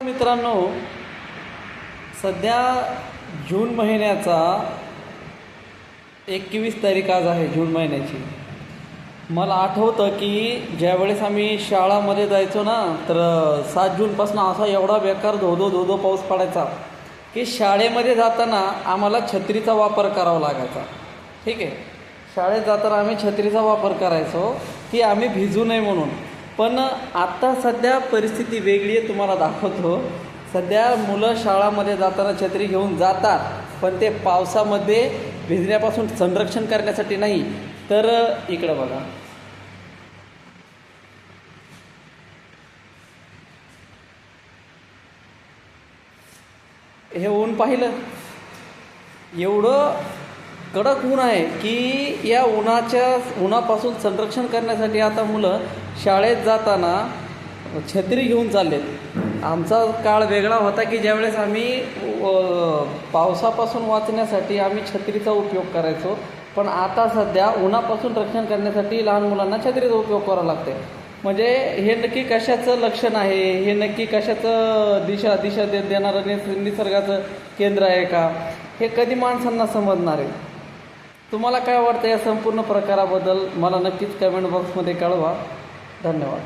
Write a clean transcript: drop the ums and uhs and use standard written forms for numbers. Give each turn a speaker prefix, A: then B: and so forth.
A: मित्रांनो, सध्या जून महिन्याचा 21 तारीख आज आहे जून महिन्याची. मला आठवतं की ज्यावेळेस आम्ही शाळामध्ये जायचो ना, तर 7 जूनपासून असा एवढा बेकार धोधो पाऊस पडायचा की शाळेमध्ये जाताना आम्हाला छत्रीचा वापर करावा लागायचा. ठीक आहे, शाळेत जाताना आम्ही छत्रीचा वापर करायचो की आम्ही भिजू नये म्हणून. पण आत्ता सध्या परिस्थिती वेगळी आहे, तुम्हाला दाखवतो. सध्या मुलं शाळामध्ये जाताना छत्री घेऊन जातात, पण ते पावसामध्ये भिजण्यापासून संरक्षण करण्यासाठी नाही. तर इकडं बघा, हे ऊन पाहिलं, एवढं कडक ऊन आहे की या उन्हापासून संरक्षण करण्यासाठी आता मुलं शाळेत जाताना छत्री घेऊन चाललेत. आमचा काळ वेगळा होता की ज्यावेळेस आम्ही पावसापासून वाचण्यासाठी आम्ही छत्रीचा उपयोग करायचो. पण आता सध्या उन्हापासून रक्षण करण्यासाठी लहान मुलांना छत्रीचा उपयोग करावा लागते. म्हणजे हे नक्की कशाचं लक्षण आहे, हे नक्की कशाचं दिशा देणारं निसर्गाचं केंद्र आहे का, हे कधी माणसांना समजणार आहे. तुम्हाला काय वाटतं या संपूर्ण प्रकाराबद्दल मला नक्कीच कमेंट बॉक्समध्ये कळवा. धन्यवाद.